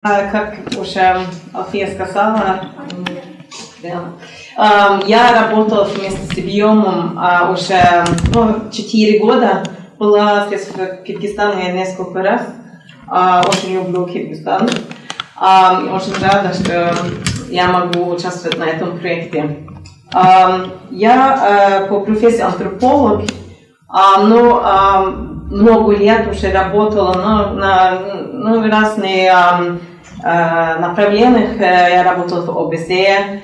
Как уже Алфия сказала, я работала вместе с объемом уже 4 года. Была в Киргизстане несколько раз. Очень люблю Киргизстан. Очень рада, что я могу участвовать на этом проекте. Я по профессии антрополог, но много лет уже работала на разные направлениях. Я работала в ОБСЕ,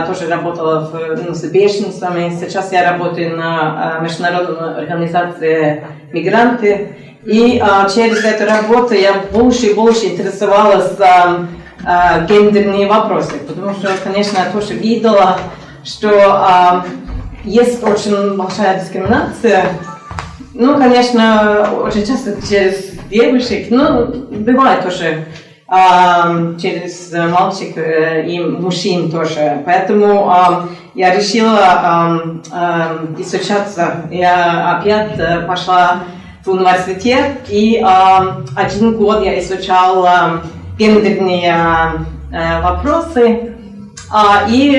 тоже работала с беженцами. Сейчас я работаю на международной организации «Мигранты». И через эту работу я больше и больше интересовалась гендерными вопросами, потому что, конечно, я тоже видела, что есть очень большая дискриминация. Ну, конечно, очень часто через девушек, но бывает тоже через мальчик и мужчин тоже. Поэтому я решила изучаться. Я опять пошла в университет, и 1 год я изучала гендерные вопросы. И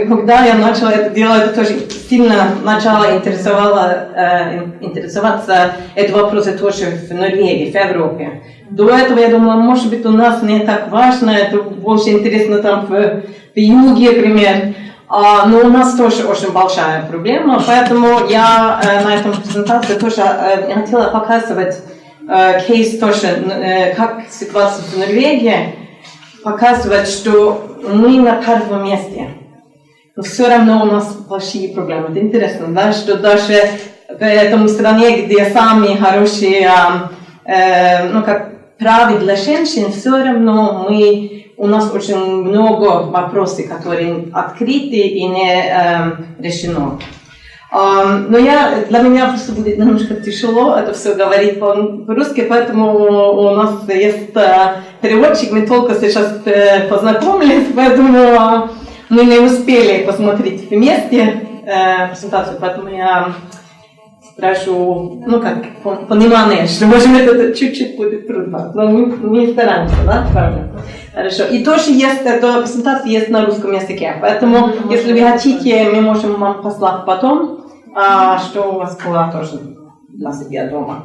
когда я начала это делать, это тоже сильно начала интересоваться этим вопросом тоже в Норвегии, в Европе. До этого я думала, может быть, у нас не так важно, это больше интересно там в юге, например. Но у нас тоже очень большая проблема, поэтому я на этом презентации тоже хотела показывать кейс тоже, как ситуация в Норвегии, показывать, что мы на первом месте, но все равно у нас большие проблемы. Это интересно, да, что даже в этом стране, где самые хорошие права для женщин, все равно у нас очень много вопросов, которые открыты и не решены. Но для меня просто будет немножко тяжело это все говорить по-русски, поэтому у нас есть переводчик, мы только сейчас познакомились, поэтому мы не успели посмотреть вместе презентацию, поэтому я спрошу, понимание, что, может быть, это чуть-чуть будет трудно, но мы стараемся, да, правильно? Хорошо. И тоже есть, эта презентация есть на русском языке, поэтому, если вы хотите, мы можем вам послать потом, что у вас было тоже для себя дома.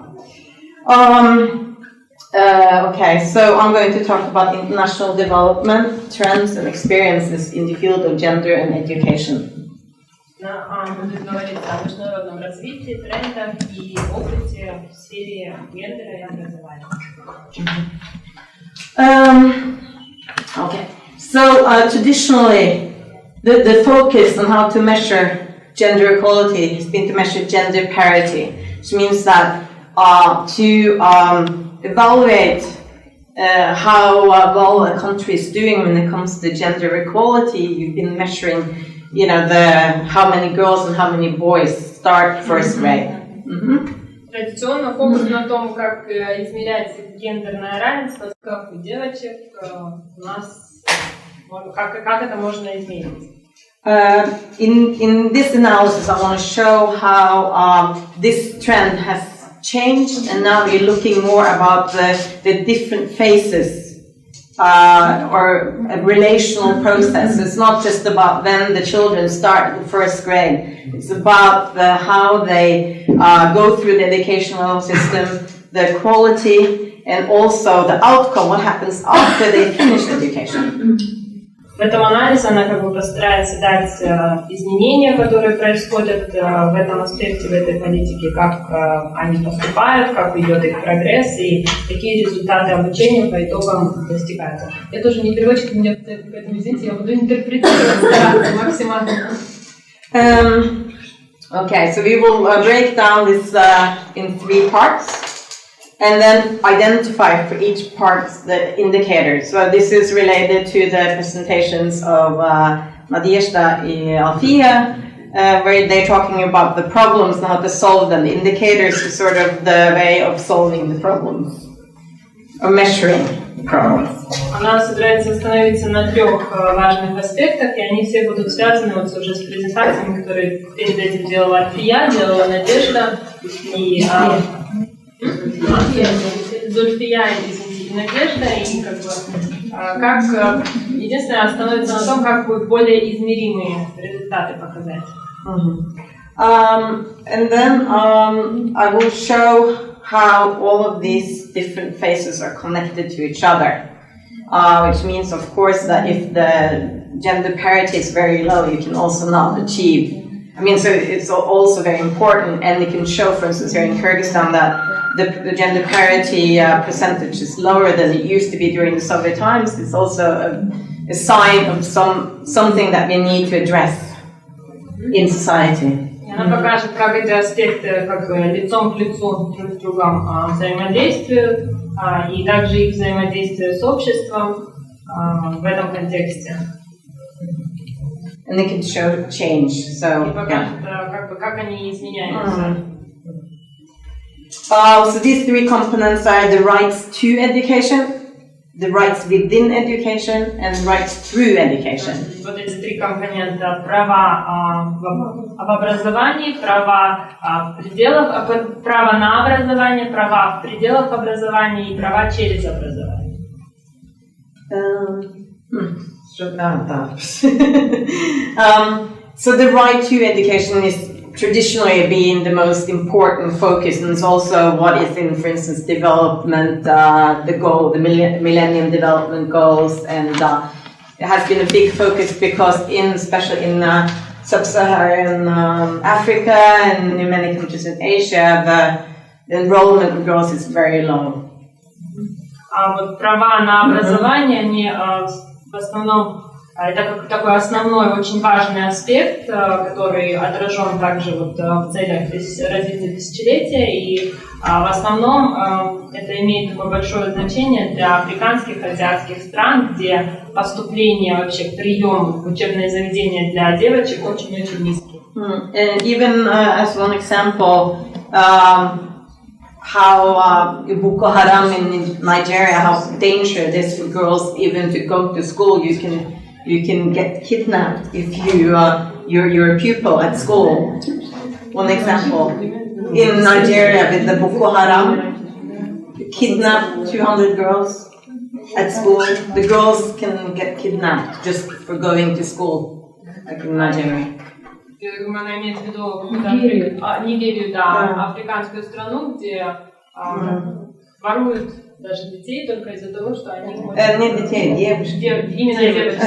Okay, so I'm going to talk about international development, trends and experiences in the field of gender and education. Будет говорить о международном развитии, трендах и опыте в сфере гендера и образования. Okay, so traditionally, the focus on how to measure gender equality has been to measure gender parity, which means that to evaluate how well a country is doing when it comes to gender equality, you've been measuring, how many girls and how many boys start first grade. Традиционно фокус на том, как измеряется гендерное равенство, как у девочек, у нас, как это можно измерить. In this analysis, I want to show how this trend has changed, and now we're looking more about the different phases or a relational process. It's not just about when the children start in first grade. It's about how they go through the educational system, the quality, and also the outcome, what happens after they finish education. В этом анализе она постарается дать изменения, которые происходят в этом аспекте, в этой политике, как они поступают, как идет их прогресс и какие результаты обучения по итогам достигаются. Я тоже не переводчик, мне поэтому извините, я буду интерпретировать стараться максимально. Okay, so we will break down this in 3 parts. And then identify for each part the indicators. So this is related to the presentations of Nadezhda and Alfia, where they're talking about the problems and how to solve them. The indicators is sort of the way of solving the problems, or measuring the problems. Она собирается остановиться на 3 важных аспектах, и они все будут связаны уже с презентациями, которые перед этим делала Alfia, делала Nadezhda и Зульфия, извините, и надежда, и как бы как единственное остановится на том, как будут более измеримые результаты показать. And then I will show how all of these different phases are connected to each other, which means, of course, that if the gender parity is very low, you can also not achieve. I mean, so it's also very important, and you can show, for instance, here in Kyrgyzstan that the gender parity percentage is lower than it used to be during the Soviet times. It's also a sign of something that we need to address in society. Она покажет, как эти аспекты как лицом к лицу друг с другом взаимодействуют, и также их взаимодействие с обществом в этом контексте. And they can show change. So, и покажет, как они изменяются. So these three components are the rights to education, the rights within education, and rights through education. Вот эти три компонента: права об образовании, права в пределах, право на образование, права в пределах образования и права через образование. So the right to education is traditionally being the most important focus, and it's also what is in, for instance, development, the Millennium Development Goals, and it has been a big focus because especially in sub-Saharan Africa and in many countries in Asia, the enrollment of girls is very low. Вот права на образование, они в основном это такой основной, очень важный аспект, который отражен также вот в целях развития тысячелетия, и в основном это имеет такое большое значение для африканских, азиатских стран, где поступление вообще, прием в учебные заведения для девочек очень-очень низкий. And even as one example, how Boko Haram in Nigeria, how dangerous it is for girls even to go to school. You can get kidnapped if you're a pupil at school. One example, in Nigeria with the Boko Haram, kidnapped 200 girls at school. The girls can get kidnapped just for going to school, like in Nigeria. Она имеет в виду Нигерию, да, африканскую страну, где воруют даже детей только из-за того, что они... Не детей, девушек. Именно девушек.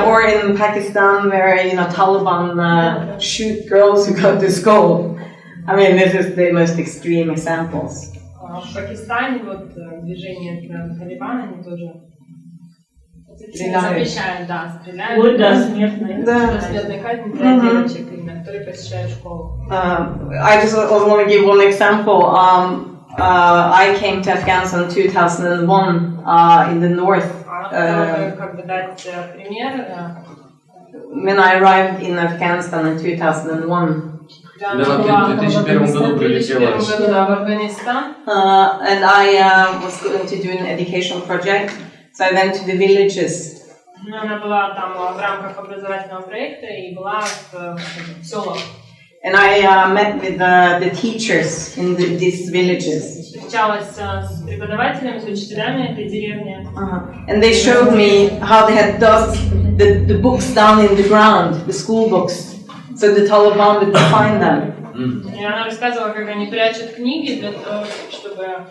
Or in Pakistan, where Taliban shoot girls who go to school. I mean, this is the most extreme examples. В Пакистане вот движение Талибана, они тоже запрещают, да, стреляют. Да, смертные. Да, смертные казни для девочек, именно, которые посещают школу. I just want to give one example. I came to Afghanistan in 2001 in the north. Как бы дать пример. When I arrived in Afghanistan in 2001. Да, в 2001 году прилетела. В Афганистан. And I was going to do an education project, so I went to the villages. Она была там в рамках образовательного проекта и была в селах. And I met with the teachers in these villages. Встречалась с преподавателями, с учителями этой деревни. And they showed me how they had dug the books down in the ground, the school books, so the Taliban would find them. И она рассказывала, как они прячут книги для того, чтобы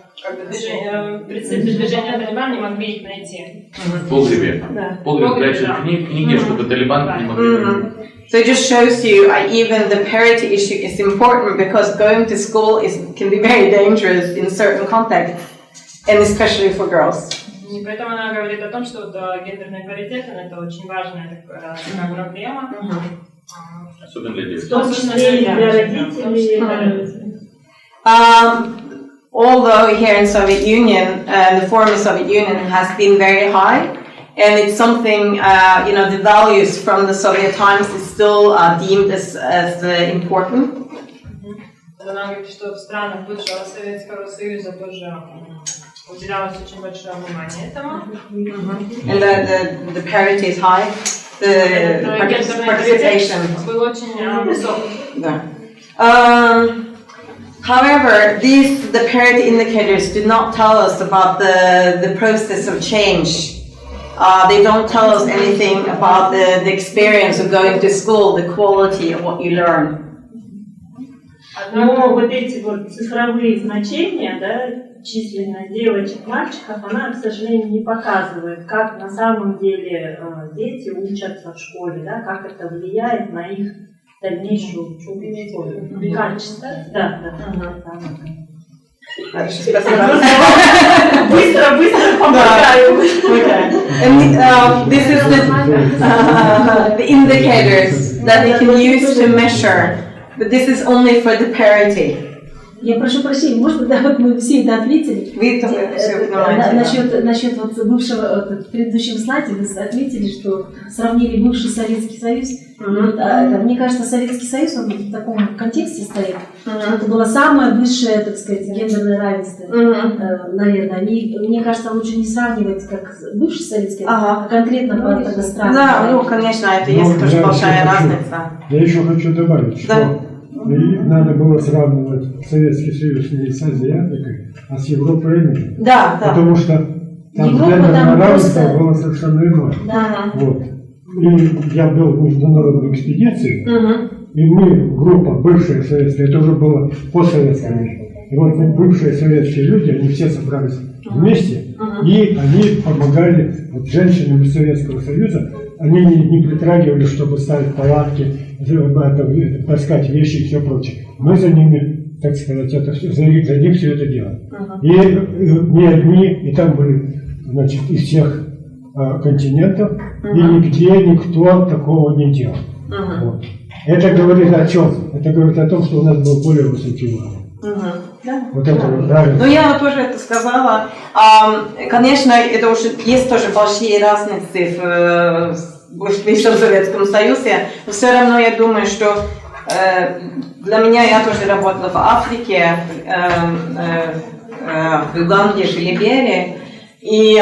представители движения Талибан не могли их найти. В погребе. В погребе прячут книги, чтобы Талибан не могли. So it just shows you, even the parity issue is important because going to school can be very dangerous in certain contexts, and especially for girls. И поэтому она говорит о том, что гендерный паритет это очень важная такая проблема. Особенно для девочек. В том числе и для родителей. Although here in Soviet Union, the former Soviet Union has been very high, and it's something, the values from the Soviet times is still deemed as important. Она говорит, что в странах бывшего Советского Союза тоже уделялось очень большое внимание этому. And the parity is high, the participation был очень высок. However, the parity indicators do not tell us about the process of change. They don't tell us anything about the experience of going to school, the quality of what you learn. Но вот эти вот цифровые значения, да, численность девочек, мальчиков, она, к сожалению, не показывает, как на самом деле дети учатся в школе, да, как это влияет на их дальнейшую учебу в школе. Качество. Да. Быстро помогаю. And this is the indicators that they can use to measure. But this is only for the parity. Я прошу прощения, может, да, вот мы все это отметили. Вы тоже все понимаете. Насчет вот бывшего, в предыдущем слайде вы отметили, что сравнили бывший Советский Союз. Мне кажется, Советский Союз, он в таком контексте стоит. Это было самое высшее, так сказать, гендерное равенство. Наверное. Мне кажется, лучше не сравнивать как бывший Советский, а конкретно по этой стране. Да, ну, конечно, это есть тоже большая разница. Я еще хочу добавить, что надо было сравнивать Советский Союз не с Азиатикой, а с Европой и миром. Да. Потому что там гендерное равенство было совершенно иное. Вот. И я был в международной экспедиции, и мы, группа бывшая советская, это уже было постсоветское время. И вот бывшие советские люди, они все собрались вместе, и они помогали вот, женщинам из Советского Союза. Они не притрагивали, чтобы ставить палатки, таскать вещи и все прочее. Мы за ними, так сказать, за них все это делали. И не одни, и там были, значит, из всех континентов, и нигде никто такого не делал. Вот. Это говорит о чем? Это говорит о том, что у нас был более высокий уровень. Вот это правильно. Ну, я тоже это сказала. Конечно, это уже есть тоже большие разницы в бывшем Советском Союзе, но все равно я думаю, что для меня, я тоже работала в Африке, в Уганде, в Либерии, и,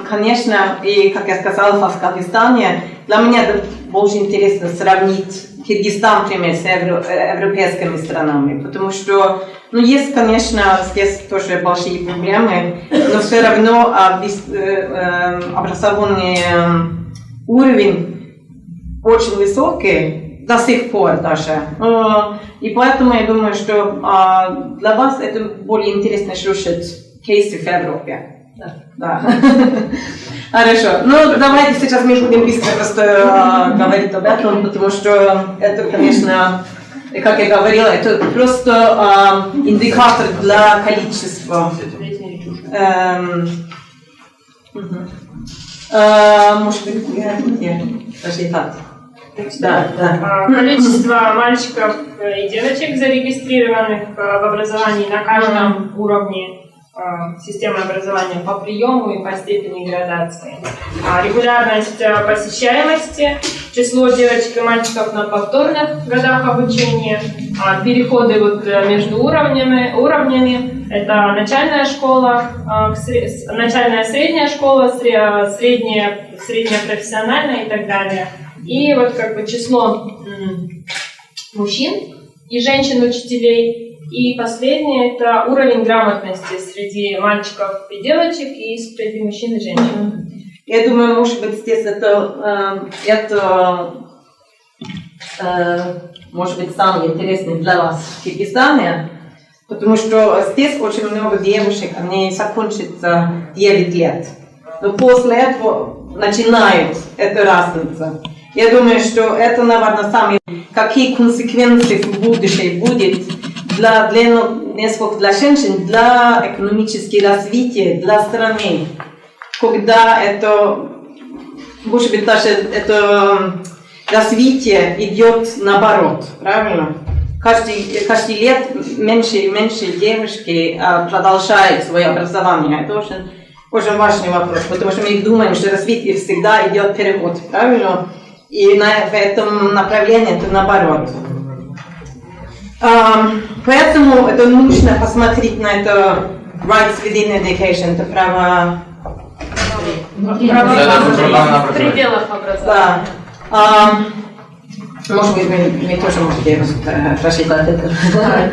конечно, и, как я сказала, в Афганистане, для меня это больше интересно сравнить Киргизстан, например, с европейскими странами, потому что, ну, есть, конечно, здесь тоже большие проблемы, но все равно образовательный уровень очень высокий до сих пор даже. И поэтому я думаю, что для вас это более интересно слушать кейсы в Европе. Да. Хорошо. Ну, давайте сейчас мы будем быстро просто говорить об этом, потому что это, конечно, как я говорила, это просто индикатор для количества. Может быть, результат. Да. Количество мальчиков и девочек, зарегистрированных в образовании на каждом уровне системы образования по приему и по степени градации. Регулярность посещаемости, число девочек и мальчиков на повторных годах обучения, переходы вот между уровнями. Это начальная школа, начальная средняя школа, средняя профессиональная и так далее. И вот как бы число мужчин и женщин-учителей. И последнее – это уровень грамотности среди мальчиков и девочек и среди мужчин и женщин. Я думаю, может быть, здесь это может быть самое интересное для вас в Киргизстане, потому что здесь очень много девушек, они закончат 9 лет. Но после этого начинают эту разницу. Я думаю, что это, наверное, самые какие консеквенции в будущем будет не сколько для женщин, для экономического развития, для страны, когда это, может быть, даже это развитие идет наоборот, правильно? Каждый лет меньше и меньше девушки продолжают свое образование. Это очень важный вопрос, потому что мы думаем, что развитие всегда идет переход, правильно? И в этом направлении это наоборот. Поэтому это нужно посмотреть на это rights within education, это право в пределах образования. Да. Может быть, мы тоже можем рассчитать это.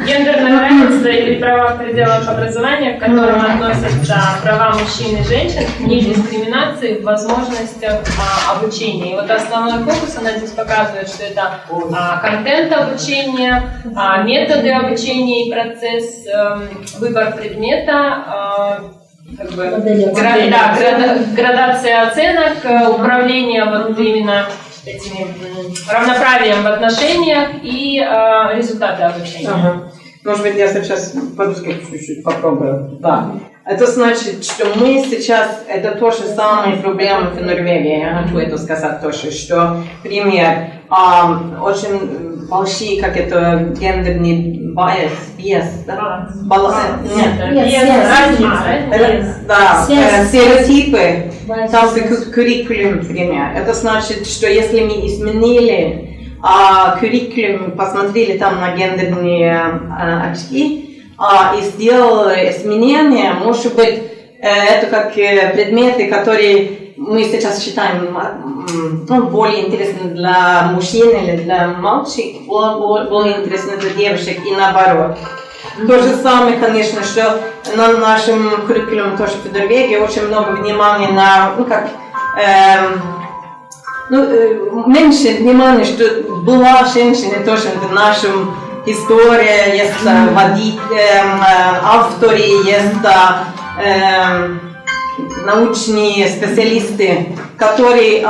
Гендерное равенство или права в пределах образования, к которым относятся права мужчин и женщин, недискриминации в возможностях обучения. И вот основной фокус, она здесь показывает, что это контент обучения, методы обучения и процесс, выбор предмета, как бы, градация оценок, управление вот именно этими равноправием в отношениях и результаты обучения. Ага. Может быть, я сейчас по-русски чуть-чуть попробую. Да. Это значит, что мы сейчас, это то же самое проблемы в Норвегии. Я хочу это сказать тоже, что, например, очень большие, как это, гендерный bias, да? Стереотипы, там curriculum, например. Это значит, что если мы изменили curriculum, посмотрели там на гендерные очки, и сделал изменения, может быть, это как предметы, которые мы сейчас считаем более интересны для мужчин или для мальчиков, более интересны для девушек и наоборот. То же самое, конечно, что на нашем curriculum тоже в Норвегии очень много внимания на, меньше внимания, что была женщина тоже в нашем история, есть авторы, есть научные специалисты, которые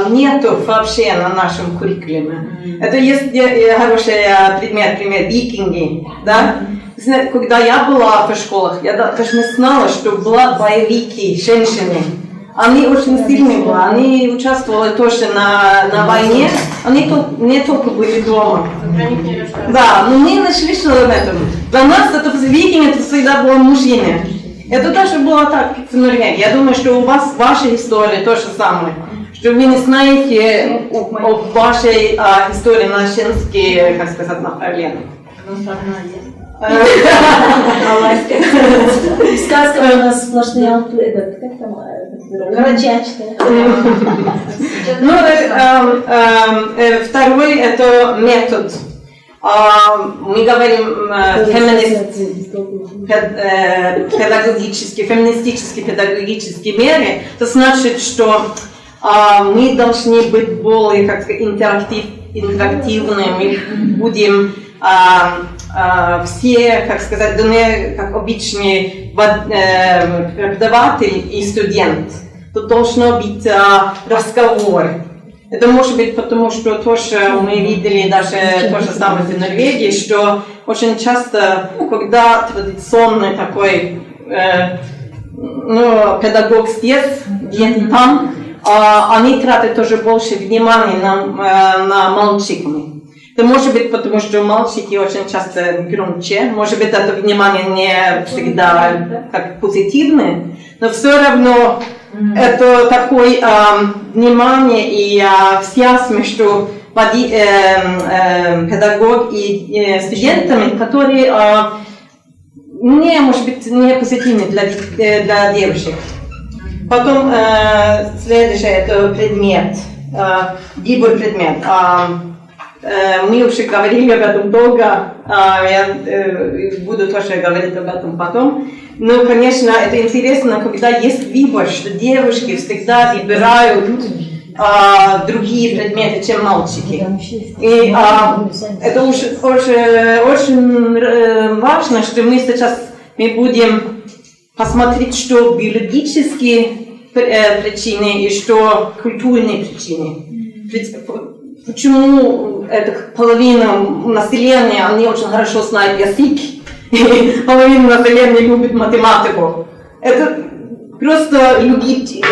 нету вообще на нашем curriculum. Это есть хороший пример викинги, да? Когда я была в школах, я даже не знала, что была боевики, женщины. Они очень сильные были, они участвовали тоже на войне, они не только были дома. Да, но мы не слышали об этом. Для нас это викинги, это всегда были мужчины. Это тоже было так в Норвегии. Я думаю, что у вас ваша история то же самое. Что вы не знаете о вашей истории на женские, как сказать, направления. Сказка у нас сплошные городячка. Ну, второй это метод. Мы говорим феминистические педагогические меры. Это значит, что мы должны быть более интерактивными, мы будем все, как сказать, как обычный преподаватель и студент. Тут должно быть разговор. Это может быть потому, что тоже мы видели даже то же самое в Норвегии, что очень часто, когда традиционный такой педагог здесь, где-то там, они тратят тоже больше внимания на мальчиков. Это может быть потому, что мальчики очень часто громче, может быть это внимание не всегда как позитивное, но все равно это такое внимание и связь между педагогом и студентами, которые может быть не позитивны для девушек. Потом следующее это предмет, выбор предмет. Мы уже говорили об этом долго, я буду тоже говорить об этом потом. Но, конечно, это интересно, когда есть выбор, что девушки всегда выбирают другие предметы, чем мальчики. И это очень важно, что мы сейчас будем посмотреть, что биологические причины и что культурные причины. Почему половина населения, они очень хорошо знают язык, и половина населения любит математику. Это просто нелогично.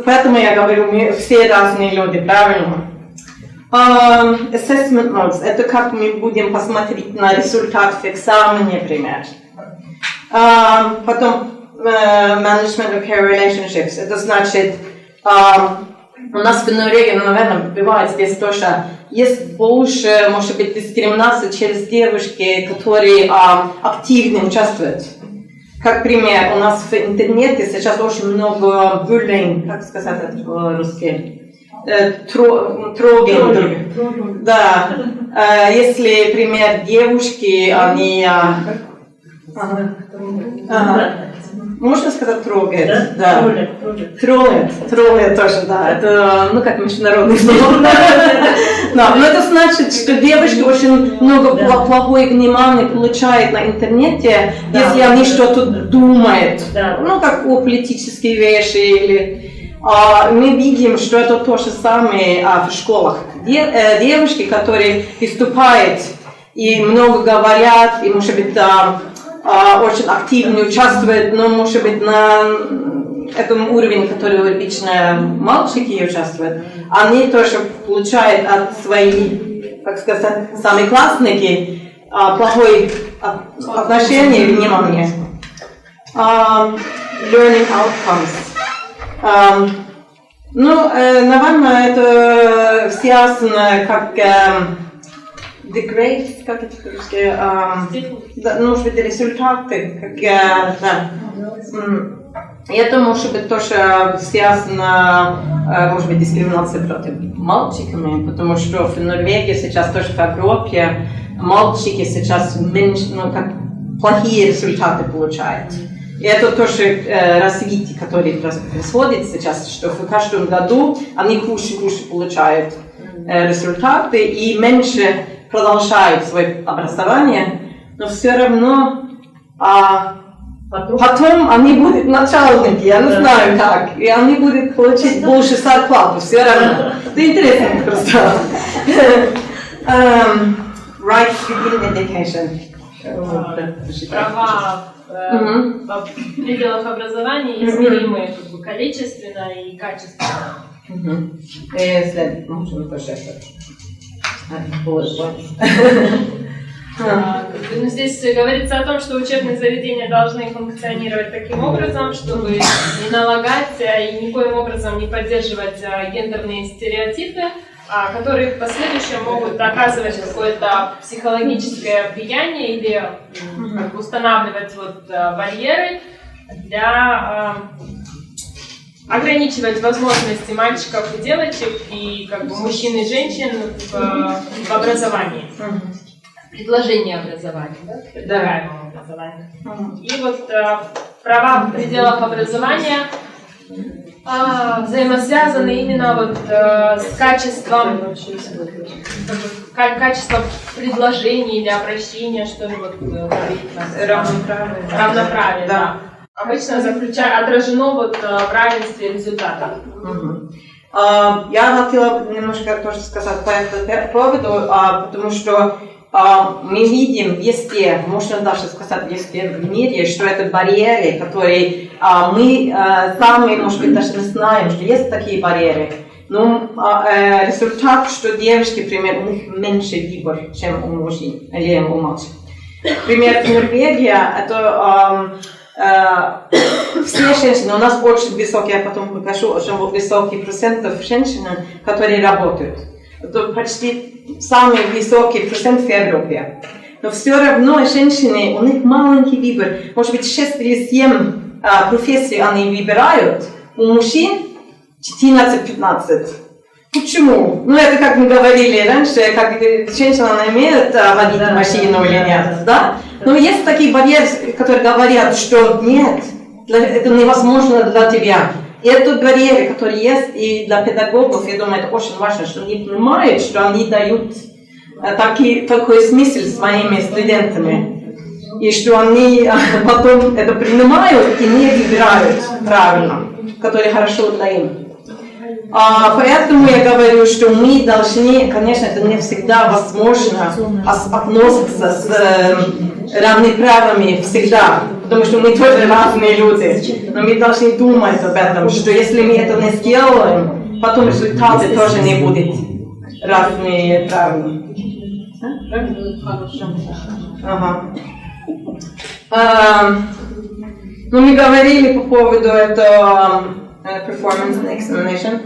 Поэтому я говорю, мы все разные люди, правильно? Assessment notes, это как мы будем посмотреть на результат в экзамене, например. Потом management of care relationships. Это значит, у нас в Норвегии, наверное, бывает здесь тоже, есть больше, может быть, дискриминации через девушки, которые активно участвуют. Как пример, у нас в интернете сейчас очень много bullying, как сказать это по-русски, трогинг. Да. Если пример девушки, они... Можно сказать трогает? Да. Троллит тоже, да. Это, ну, как международный слово. Но это значит, что девушки очень много плохого внимания получают на интернете, если они что-то думают. Ну, как о политические вещи или... Мы видим, что это то же самое в школах. Девушки, которые выступают и много говорят, и, может быть, очень активно участвуют, но, может быть, на этом уровне, который обычно мальчики участвуют, они тоже получают от своих, как сказать, самых классников плохое отношение и внимание. Learning outcomes. Ну, наверное, это связано как the grades, как это по-русски, может быть, результаты, как, да. И это может быть тоже связано, может быть, дискриминацией против мальчиками, потому что в Норвегии сейчас тоже в Европе мальчики сейчас меньше, ну, как плохие результаты получают. И это тоже развитие, которое происходит сейчас, что в каждом году они хуже получают результаты и меньше продолжают свое образование, но все равно потом они будут начальники, я не знаю как, и они будут получить больше зарплату, все равно. Это интересно просто. Right to begin education. Права в пределах образования измеримые как бы количественно и качественно. Можно тоже Здесь говорится о том, что учебные заведения должны функционировать таким образом, чтобы не налагать и никоим образом не поддерживать гендерные стереотипы, которые в последующем могут оказывать какое-то психологическое влияние или как бы устанавливать барьеры для ограничивать возможности мальчиков и девочек и как бы мужчин и женщин в образовании. Предложение образования, предлагаемого образования. И права в пределах образования взаимосвязаны именно с качеством предложений или обращения, что ли, равноправие. Да. Обычно отражено в равенстве результатов. Я хотела немножко тоже сказать по этому поводу, потому что мы видим везде, можно даже сказать везде в мире, что это барьеры, которые мы сами, может быть, даже не знаем, что есть такие барьеры. Но результат, что девушки, например, у них меньше выбор, чем у мужчин или у мальчиков. Например, в Норвегии это все женщины, у нас очень высокий, я потом покажу, очень высокий процент женщин, которые работают. Это почти самый высокий процент в Европе. Но все равно женщины, у них маленький выбор. Может быть, 6 или 7 профессий они выбирают. У мужчин 14-15. Почему? Ну, это как мы говорили раньше, как женщина имеет водить машину или нет, да? Но есть такие барьеры, которые говорят, что нет, это невозможно для тебя. И это барьеры, которые есть, и для педагогов, я думаю, это очень важно, что они понимают, что они дают такой смысл своими студентами. И что они потом это принимают и не выбирают правильно, которые хорошо для них. Поэтому я говорю, что мы должны, конечно, это не всегда возможно относиться с равными правами всегда, потому что мы тоже разные люди, но мы должны думать об этом, что если мы это не сделаем, потом результаты тоже не будут разные правами. Ну, мы говорили по поводу этого performance and examination.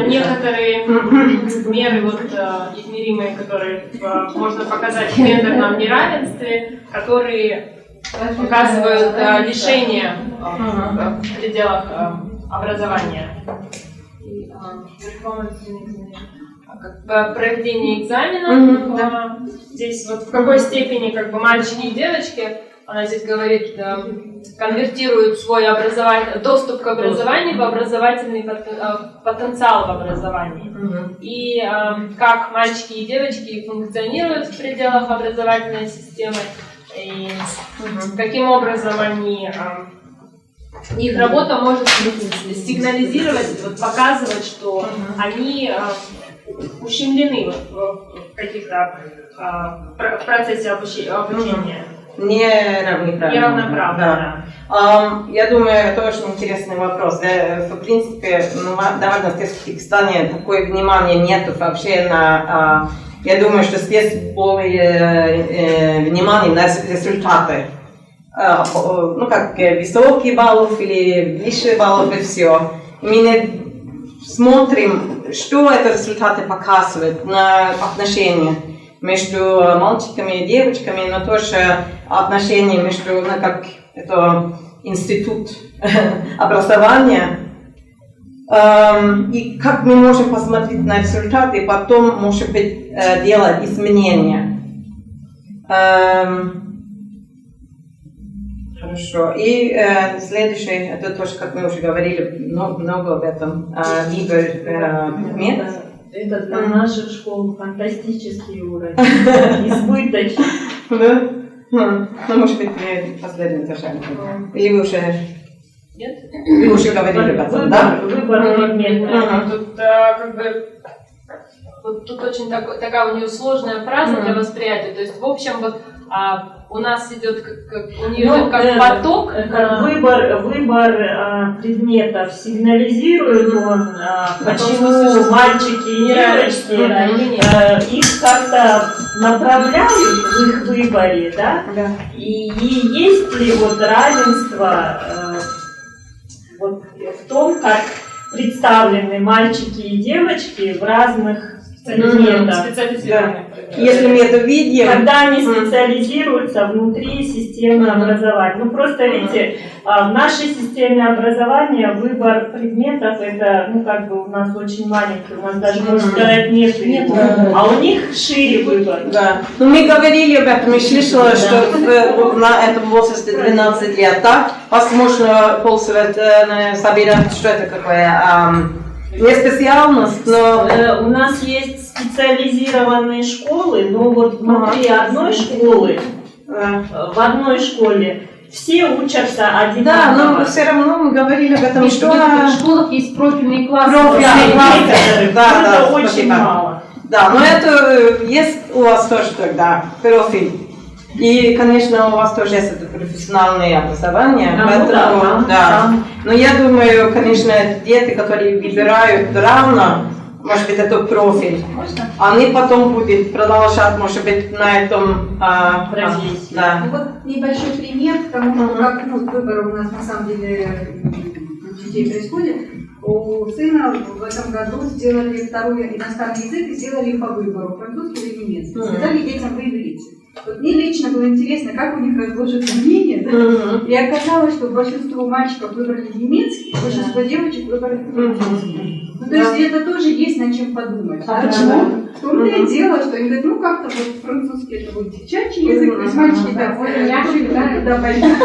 Некоторые меры измеримые, которые можно показать в гендерном неравенстве, которые показывают лишение в пределах образования. Проведение экзаменов. Здесь вот в какой степени как бы мальчики и девочки, она здесь говорит, конвертируют свой доступ к образованию в образовательный потенциал в образовании. И как мальчики и девочки функционируют в пределах образовательной системы, и каким образом их работа может сигнализировать, показывать, что они ущемлены в каких-то в процессе обучения. Неравноправно. Да. Я думаю, это очень интересный вопрос. В принципе, наверное, в Казахстане такое внимание нет вообще на... Я думаю, что здесь более внимание на результаты. Ну, как высокие баллов или выше баллов и все. Мы не смотрим, что это результаты показывают на отношения между мальчиками и девочками, но тоже отношения между, как это институт образования. И как мы можем посмотреть на результаты и потом, может быть, делать изменения. Хорошо. И следующее, это тоже, как мы уже говорили, много об этом, выбор предметов. Это для наших школ фантастический уровень, избыточный. Да? Ну, может быть, мы последний зашагиваем. Или вы уже... Нет? Вы уже говорили об этом, да? Выбор предметов. Тут как бы... Тут очень такая у нее сложная фраза для восприятия. То есть, в общем, вот у нас идет у нее идет как поток. Выбор предметов сигнализирует он, почему мальчики и девочки их как-то направляют в их выборе, да? И есть ли вот равенство вот в том, как представлены мальчики и девочки в разных предметах. Если мы это видим... Когда они специализируются внутри системы образования. Ну просто видите, в нашей системе образования выбор предметов это, как бы у нас очень маленький, у нас даже, можно сказать, нет. А у них шире выбор. Да. Ну, мы говорили об этом, я слышала, что на этом возрасте 12 лет, да, возможно, пользоваться, собирать, что это такое, не специальность, но... У нас есть специализированные школы, но вот внутри одной школы, в одной школе, все учатся одинаково. Да, но все равно мы говорили об этом, что в школах есть профильные классы. Да, это очень мало. Да, но это есть у вас тоже тогда профиль. И, конечно, у вас тоже есть это профессиональное образование, поэтому, да. Но я думаю, конечно, дети, которые выбирают рано, может быть, это профиль, они потом будут продолжать, может быть, на этом профессии. Да. Ну, вот небольшой пример к тому, как выбор у нас на самом деле детей происходит. У сына в этом году сделали второй иностранный язык и сделали по выбору, французский или немецкий. Сказали детям выберите. Вот мне лично было интересно, как у них разложится мнение, да? И оказалось, что большинство мальчиков выбрали немецкий, большинство девочек выбрали французский. Ну, то есть это тоже есть над чем подумать. Почему? В том-то и дело, что они говорят, как-то вот французский это будет девчачий язык, то есть мальчики да, пойдут.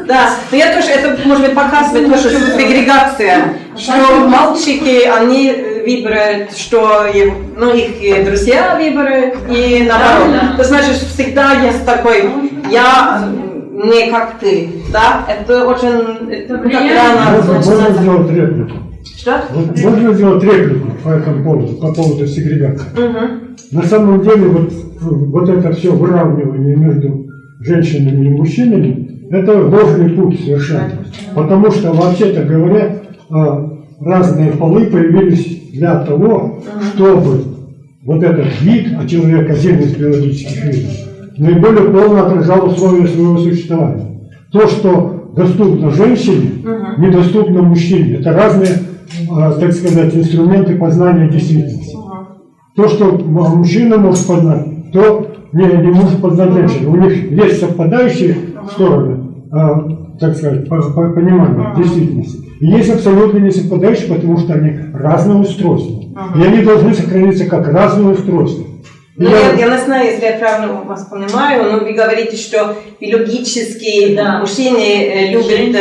Да, но я тоже, это может быть показывает тоже сегрегация, что мальчики, они выбирают, что их друзья выбирают, и наоборот. То значит, всегда есть такой, я не как ты, да? Это очень, Можно сделать реплику? Что? Можно сделать реплику по этому поводу, по поводу сегрегации. На самом деле, вот это все выравнивание между женщинами и мужчинами, это ложный путь совершенно. Потому что, вообще-то говоря, разные полы появились для того, чтобы вот этот вид, а человек отдельно из биологических видов, наиболее полно отражал условия своего существования. То, что доступно женщине, недоступно мужчине. Это разные, так сказать, инструменты познания действительности. То, что мужчина может познать, то не может познать женщину. У них есть совпадающие стороны, так сказать, по пониманию действительности. И есть абсолютно не совпадающие, потому что они разного устройства. И они должны сохраниться как разные устройства. Ну, я не знаю, если я правильно вас понимаю, но вы говорите, что биологические мужчины любят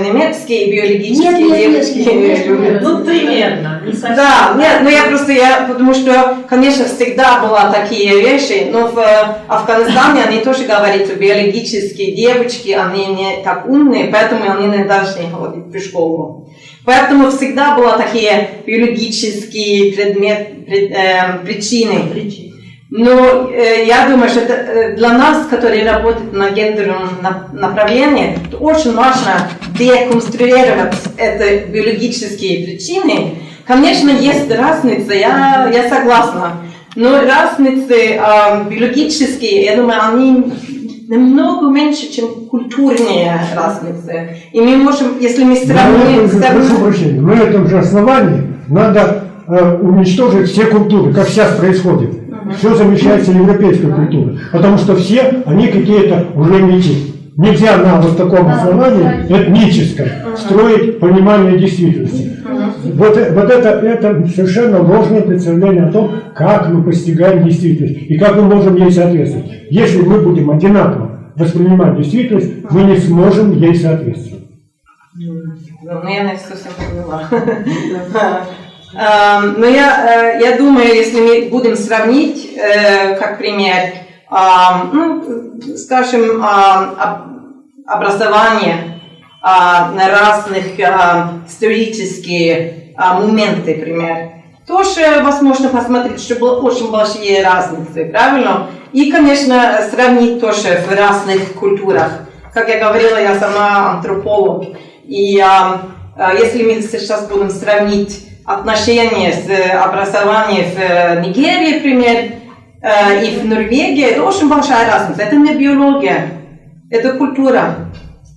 немецкие, биологические девочки любят. Ну, примерно. Не совсем. Да, нет, но потому что, конечно, всегда были такие вещи, но в Афганистане они тоже говорят, что биологические девочки, они не так умные, поэтому они не должны ходить в школу. Поэтому всегда были такие биологические причины. Но я думаю, что это для нас, которые работают на гендерном направлении, это очень важно деконструировать эти биологические причины. Конечно, есть разницы, я согласна. Но разницы биологические, я думаю, они намного меньше, чем культурные разницы. И мы можем, если мы сравним... Прошу прощения, на этом же основании надо уничтожить все культуры, как сейчас происходит. Все замещается европейской культурой, потому что все, они какие-то уже ничьи. Нельзя на вот таком основании этническом строить понимание действительности. Вот это совершенно ложное представление о том, как мы постигаем действительность и как мы можем ей соответствовать. Если мы будем одинаково воспринимать действительность, мы не сможем ей соответствовать. Ну, я не совсем поняла. Но я думаю, если мы будем сравнить, как пример, скажем, образование на разных исторических моментах, например, тоже возможно посмотреть, что было очень большие разницы, правильно? И, конечно, сравнить тоже в разных культурах. Как я говорила, я сама антрополог, и если мы сейчас будем сравнить отношения с образованием в Нигерии, например, и в Норвегии, это очень большая разница. Это не биология, это культура.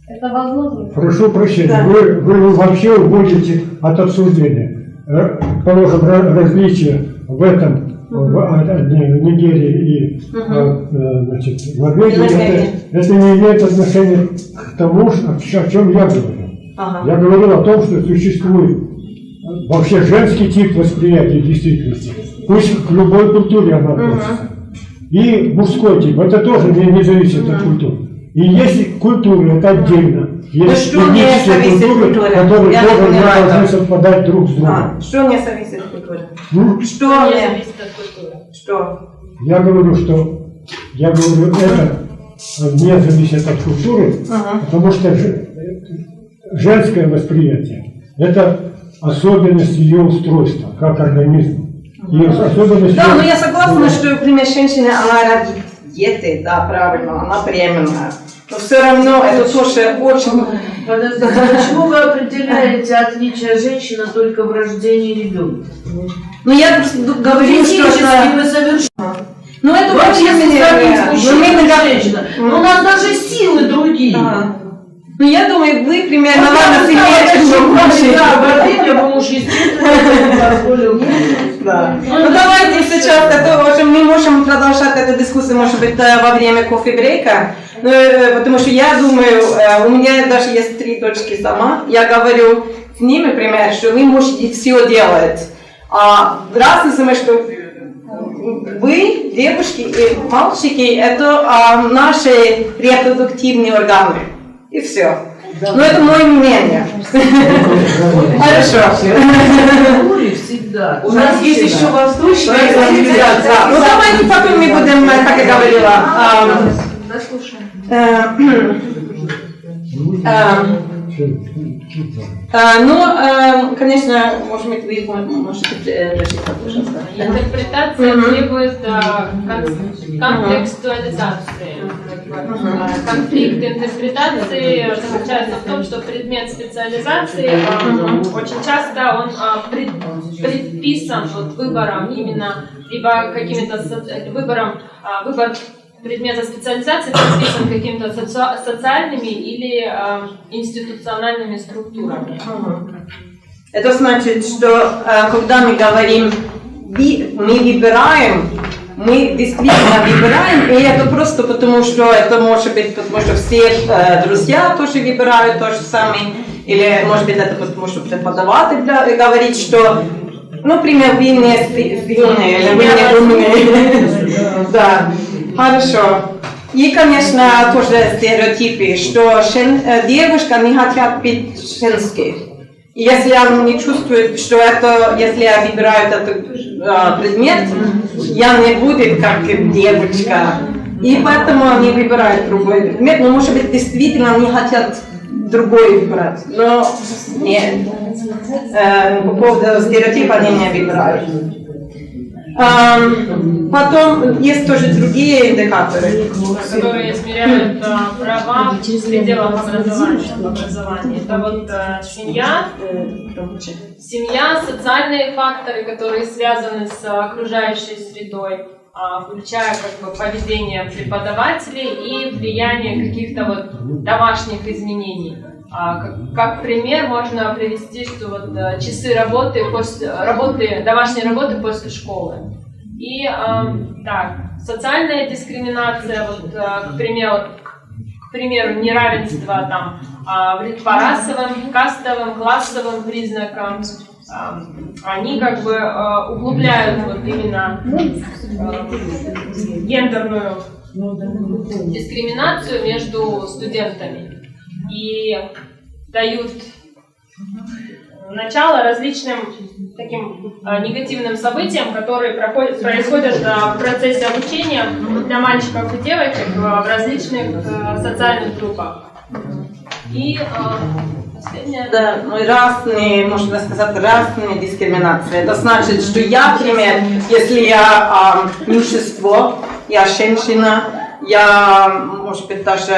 Это возможно. Прошу прощения, да. Вы вообще уводите от обсуждения. Положим, различия в этом, в Нигерии и значит, в Норвегии, это не имеет отношения к тому, о чем я говорю. Я говорил о том, что существует вообще женский тип восприятия действительности, пусть к любой культуре она относится. И мужской тип, это тоже не зависит от культуры. И есть культура, это отдельно. Есть этнические культуры, которые тоже не должны совпадать друг с другом. Что не зависит от культуры? Что не зависит от культуры? Что? Я говорю, это не зависит от культуры, потому что женское восприятие – это особенность ее устройства, как организма. Да, но я согласна, что, например, женщина, она родит дети, да, правильно, она беременна. Но все равно это тоже очень... Подождите, почему вы определяете отличие женщины только в рождении ребенка? Ну, я просто говорю, что это... Ну, это вообще женщина. Но у нас даже силы другие. Ну, я думаю, вы примерно ладно сильнее, да, во время муж, естественно, не позволил. Да. Ну, давайте сейчас, мы можем продолжать эту дискуссию, может быть, во время кофе-брейка, потому что я думаю, у меня даже есть 3 дочки сама, я говорю с ними, например, что вы можете все делать. Разница между вы, девушки и мальчики, это наши репродуктивные органы. И все. Но это мое мнение. Хорошо. Всегда. У нас есть еще воздушная цивилизация. Ну давайте потом мы будем, как я говорила. Ну, конечно, может быть, вы можете решить, пожалуйста. Интерпретация требует контекстуализации. Конфликт интерпретации заключается в том, что предмет специализации очень часто он предписан выбором именно, либо какими-то выбор предмета специализации предписан какими-то социальными или институциональными структурами. Это значит, что когда мы говорим, мы выбираем, мы действительно выбираем, и это просто потому, что это может быть, потому что все друзья тоже выбирают то же самое, или может быть это потому, что преподаватель говорит, что, например, вы не сильные, или вы не умные. Да, хорошо. И, конечно, тоже стереотипы, что девушка не хотят быть женской. И если они не чувствуют, что это, если я выбираю этот предмет, я не буду как девочка. И поэтому они выбирают другой предмет. Но, может быть, действительно они хотят другой выбрать. Но нет. По поводу стереотипа они не выбирают. Потом есть тоже другие индикаторы, которые измеряют права в пределах образования. Это вот семья, социальные факторы, которые связаны с окружающей средой, включая как бы поведение преподавателей и влияние каких-то вот домашних изменений. Как пример можно привести, что вот часы работы домашней работы после школы. И так, социальная дискриминация, вот, к примеру, неравенство там, по расовым, кастовым, классовым признакам, они как бы углубляют вот именно гендерную дискриминацию между студентами и дают начало различным таким негативным событиям, которые происходят в процессе обучения для мальчиков и девочек в различных социальных группах. И последнее. Да, разные, можно сказать, разные дискриминации. Это значит, что я, например, если я меньшинство, я женщина, я, может быть, даже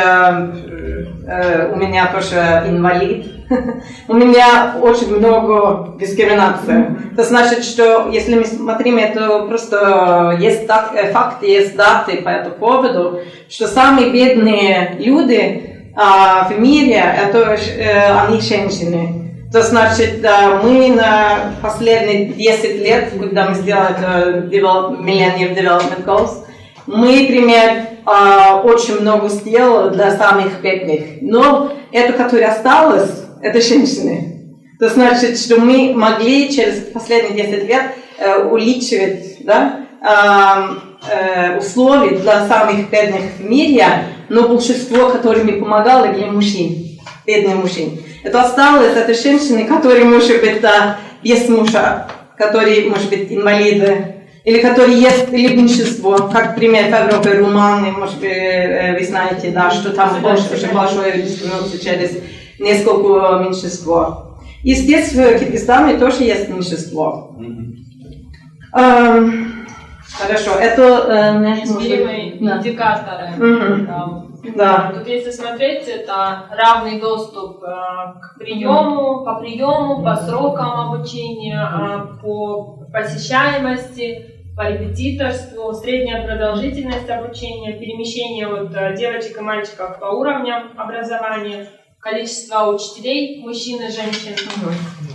у меня тоже инвалид. У меня очень много дискриминации. Это значит, что если мы смотрим, это просто есть факты, есть даты по этому поводу, что самые бедные люди в мире, это они женщины. Это значит, мы на последние 10 лет, когда мы сделали Millennium Development Goals, мы, например, очень много сделали для самых бедных. Но это, которое осталось, это женщины. Это значит, что мы могли через последние 10 лет улучшить условия для самых бедных в мире, но большинство, которым мы помогали, для мужчин, бедных мужчин. Это осталось, это женщины, которые, может быть, без мужа, которые, может быть, инвалиды, или которые есть, или меньшинство, как, например, в Европе, Румыния, может быть, вы знаете, да, что там очень большое дискриминация через несколько меньшинства. И здесь, в Киргизстане, тоже есть меньшинство. Хорошо, это... измеримые индикаторы. Да. Тут, если смотреть, это равный доступ к приему, по срокам обучения, по посещаемости, по репетиторству, средняя продолжительность обучения, перемещение девочек и мальчиков по уровням образования, количество учителей, мужчин и женщин.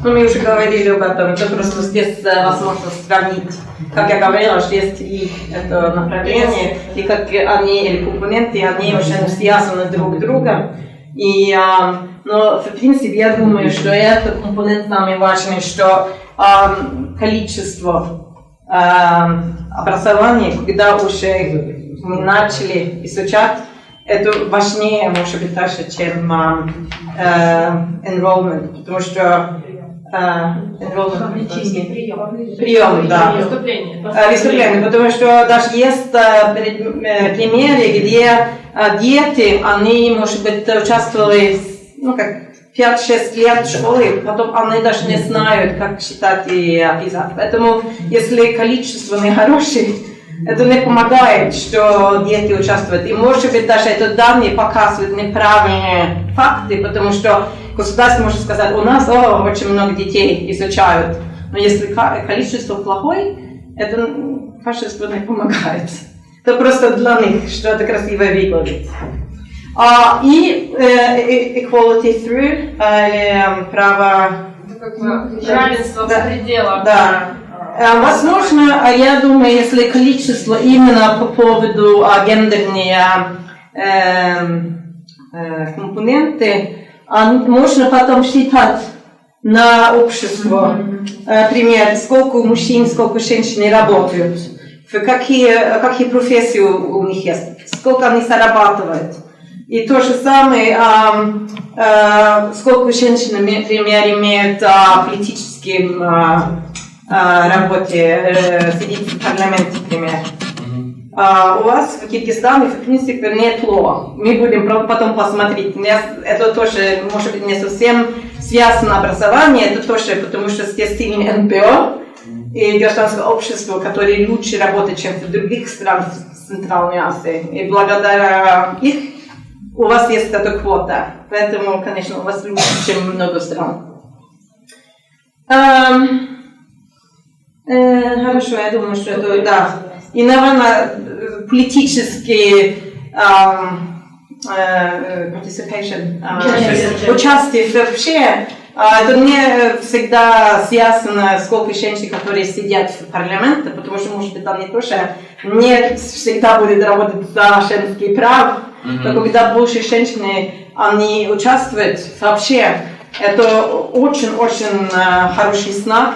Мы уже говорили об этом, это просто здесь возможно сравнить. Как я говорила, что есть и это направление, и как они, или компоненты, они очень связаны друг с другом. Но в принципе я думаю, что этот компонент самый важный, что количество образования, когда уже мы начали изучать, это важнее, может быть, даже, чем enrollment, потому что прием, да. Выступление, потому что даже есть примеры, где дети, они, может быть, участвовали, 5-6 лет в школе, потом они даже не знают, как читать и писать. Поэтому, если количество нехорошее, это не помогает, что дети участвуют. И, может быть, даже это данные показывают неправильные факты, потому что государство может сказать, у нас очень много детей изучают. Но если количество плохое, это качество не помогает. Это просто для них, что это красиво выглядит. И equality through, право... Равенство в пределах. Да. Возможно, я думаю, если количество именно по поводу гендерные компоненты, можно потом считать на общество, например, сколько мужчин, сколько женщин работают, какие профессии у них есть, сколько они зарабатывают. И то же самое, сколько женщин, например, имеют политическим работе, сидит в парламенте, например. У вас в Киргизстане, в принципе, неплохо. Мы будем потом посмотреть. Это тоже, может быть, не совсем связано образование, это тоже потому, что здесь сильный НПО и гражданское общество, которые лучше работают, чем в других странах Центральной Азии. И благодаря их у вас есть эта квота. Поэтому, конечно, у вас лучше, чем много стран. Хорошо, я думаю, что это, да. И, наверное, политические участие вообще, это не всегда связано с сколько женщин, которые сидят в парламенте, потому что, может быть, они тоже не всегда будут работать за женские права, но когда больше женщин, они участвуют вообще, это очень-очень хороший знак.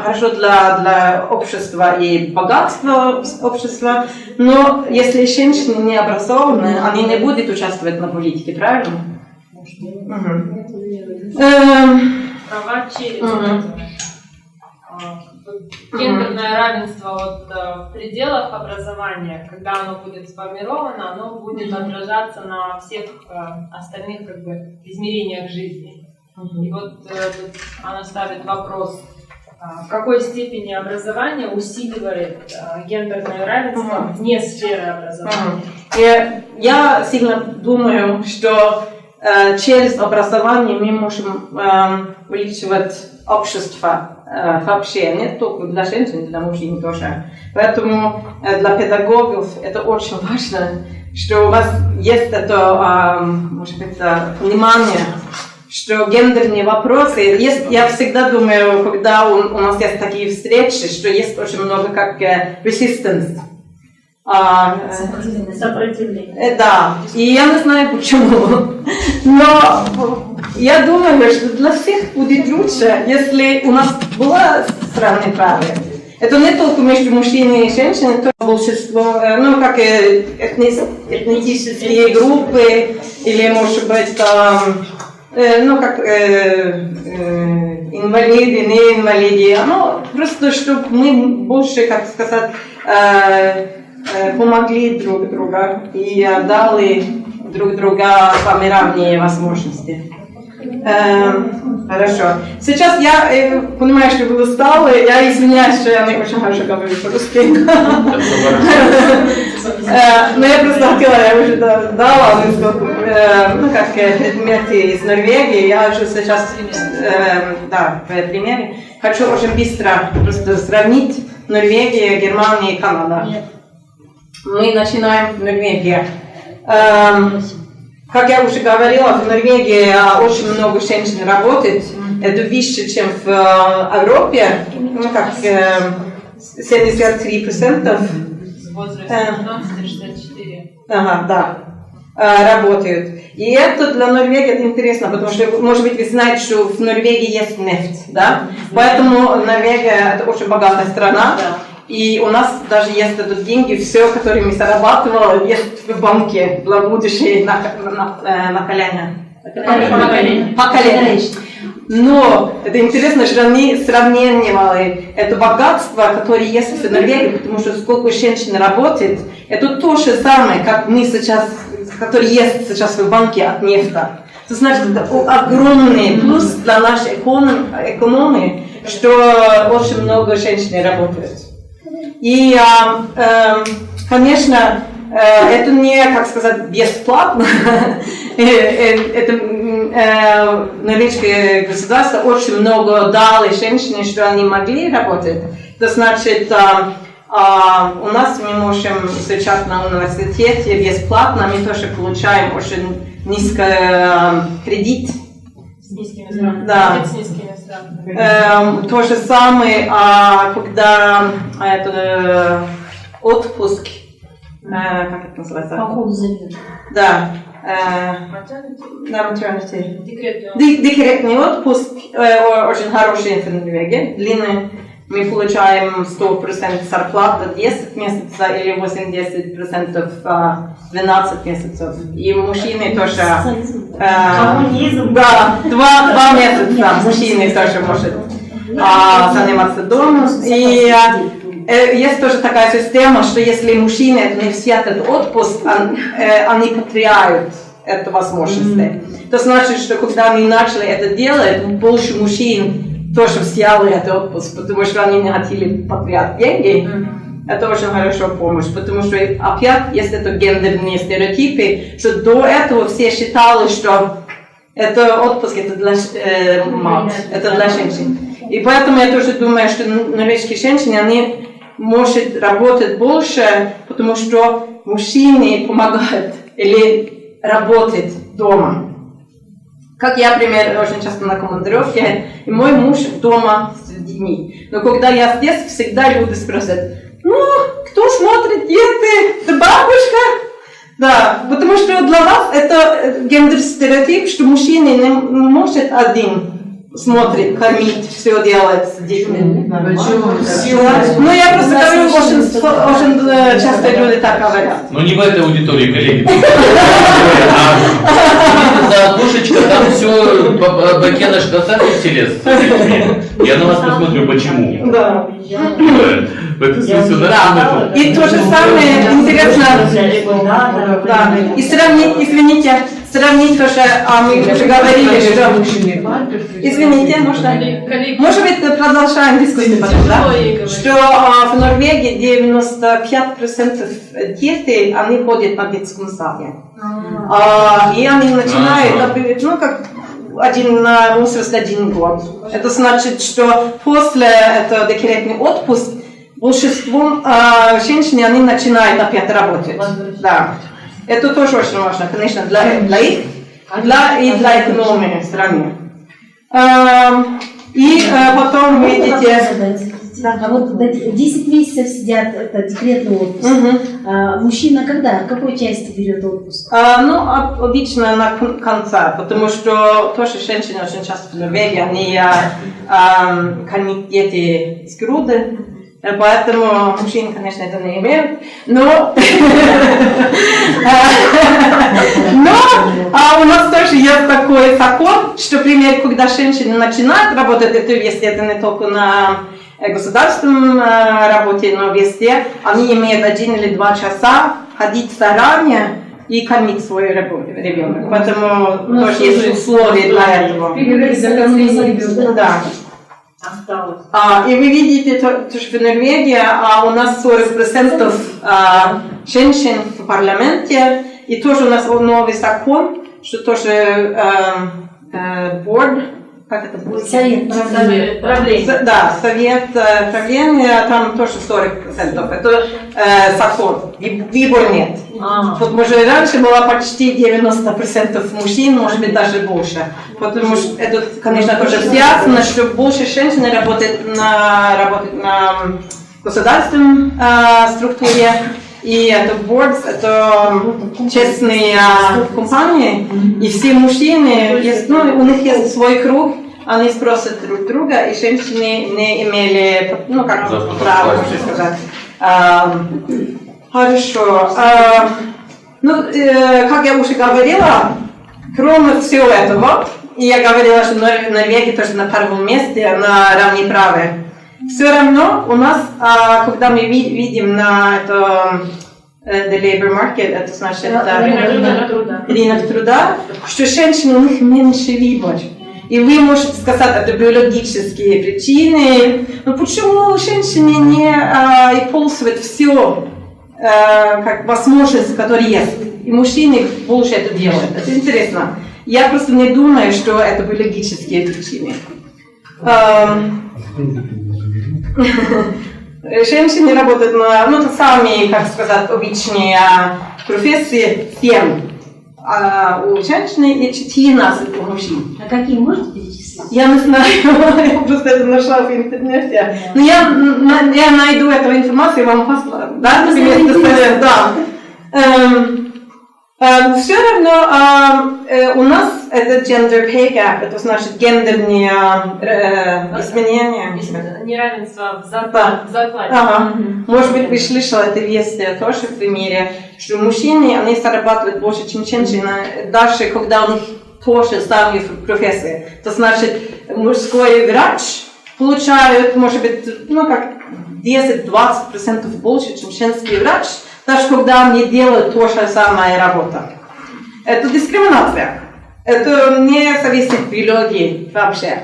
Хорошо для общества и богатства общества, но если женщины не образованы, они не будут участвовать на политике, правильно? Права через гендерное равенство вот, в пределах образования, когда оно будет сформировано, оно будет отражаться на всех остальных как бы измерениях жизни. И вот она ставит вопрос, в какой степени образование усиливает гендерное равенство вне сферы образования? Я сильно думаю, что через образование мы можем увеличивать общество вообще, не только для женщин, для мужчин тоже. Поэтому для педагогов это очень важно, что у вас есть это, может быть, понимание, что гендерные вопросы, я всегда думаю, когда у нас есть такие встречи, что есть очень много как resistance. Сопротивление. Да, и я не знаю почему, но я думаю, что для всех будет лучше, если у нас было равноправие. Это не только между мужчинами и женщинами, это большинство, ну, как этнические группы, или, может быть, ну, как инвалиды, не инвалиды, ну, просто, чтобы мы больше, как сказать, помогли друг другу и дали друг друга самые равные возможности. Хорошо. Сейчас я понимаю, что вы усталы, я извиняюсь, что я не очень хорошо говорю по-русски. Но я просто хотела, я уже дала, ну, как предметы из Норвегии, я уже сейчас, да, в примере, хочу очень быстро просто сравнить Норвегию, Германию и Канаду. Мы начинаем в Норвегии. Как я уже говорила, в Норвегии очень много женщин работает. Это выше, чем в Европе. Ну, как 73%. Возраст 64. Ага, да. Работают. И это для Норвегии это интересно, потому что, может быть, вы знаете, что в Норвегии есть нефть, да? Поэтому Норвегия это очень богатая страна. И у нас даже есть это деньги, все, которые мы зарабатывали, есть в банке для будущего поколения. Но это интересно, что они сравнивали это богатство, которое есть в Норвегии, потому что сколько женщин работает, это то же самое, как мы сейчас, который есть сейчас в банке от нефти. Это значит, это огромный плюс для нашей экономии, что очень много женщин работает. И, конечно, это не, как сказать, бесплатно. Это норвежское государство очень много дало женщинам, что они могли работать. Это значит, у нас мы можем изучать на университете бесплатно, мы тоже получаем очень низкий кредит. С низкими сроками. Да. С низкими сроками. То же самое, когда отпуск, как это называется? По ходу зовет. Да. Декретный отпуск очень хороший в Норвегии, длинный. Мы получаем 100% зарплаты 10 месяцев или 80% 12 месяцев. И мужчины тоже... Коммунизм. Да, 2 месяца мужчины тоже может заниматься дома. И есть тоже такая система, что если мужчины не взят этот отпуск, они потеряют эту возможность. Это значит, что когда мы начали это делать, больше мужчин тоже взяли этот отпуск, потому что они не хотели потерять деньги. Это очень хорошая помощь, потому что опять есть это гендерные стереотипы, что до этого все считали, что это отпуск это для мат, это для женщин. И поэтому я тоже думаю, что норвежские женщины, они могут работать больше, потому что мужчины помогают или работают дома. Как я, например, очень часто на командировке, и мой муж дома с детьми. Но когда я здесь, всегда люди спрашивают, ну, кто смотрит дети? Это бабушка? Да, потому что для вас это гендер-стереотип, что мужчина не может один смотреть, кормить, все делать с детьми. Ну, я просто говорю, очень часто люди так говорят. Но не в этой аудитории, коллеги. За окошечко там все по боке на штатах и телес. Я на вас посмотрю, почему. Да. В этой смысле, да. И то же самое интересно. Да. И сравнить, извините, сравнить тоже, мы уже говорили, что... Извините, можно? Может быть, продолжаем дискуссию потом, да? Что в Норвегии 95% детей, они ходят на детском саде. И они начинают, ну, как возраст 1 год. Это значит, что после этого декретный отпуск большинство женщин, они начинают опять работать. Да. Это тоже очень важно, конечно, для их, и для экономии страны. И потом видите... А вот 10 месяцев сидят, это декретный отпуск. Мужчина когда? В какой части берет отпуск? Ну, обычно на конце, потому что тоже женщины очень часто в Норвегии, они кормят дети с груди. Поэтому мужчины, конечно, это не имеют, но у нас тоже есть такой закон, что, например, когда женщины начинают работать, это везде, это не только на государственном работе, но везде, они имеют 1 или 2 часа ходить заранее и кормить свой ребенок. Поэтому тоже есть условия для этого. Да. И вы видите, что в Норвегии у нас 40% женщин в парламенте, и тоже у нас новый закон, что тоже board, как это будет? Совет правления. Да, совет правления, там тоже 40%. Это закон, выбор нет. Потому что раньше было почти 90% мужчин, может быть даже больше. Потому что это, конечно, тоже связано, что больше женщин работает на государственной структуре. И это boards, это честные компании, и все мужчины, у них есть свой круг, они спросят друг друга, и женщины не имели, право, можно сказать. Хорошо. Как я уже говорила, кроме всего этого, и я говорила, что Норвегия тоже на первом месте на равные права. Все равно у нас, когда мы видим на это the labor market, это значит рынок труда, что женщины у них меньше выбор. И вы можете сказать, это биологические причины, но почему женщины не используют все как возможность, которая есть, и мужчины больше это делают. Это интересно. Я просто не думаю, что это биологические причины. Женщины работают на, сами, как сказать, обычные профессии 7. у женщины и 14 у мужчин. А какие можете перечислить? Я не знаю, я просто это нашла в интернете. Но я найду эту информацию и вам послала. Да, все равно у нас это gender pay gap, это значит гендерные изменения. Неравенство в зарплате. Ага. Может быть, вы слышали это вести тоже в примере, что мужчины, они зарабатывают больше, чем женщины, даже когда у них тоже самые профессии. Это значит, мужской врач получает, может быть, 10-20% больше, чем женский врач, даже когда они делают то же самое работа. Это дискриминация. Это не зависит от биологии вообще.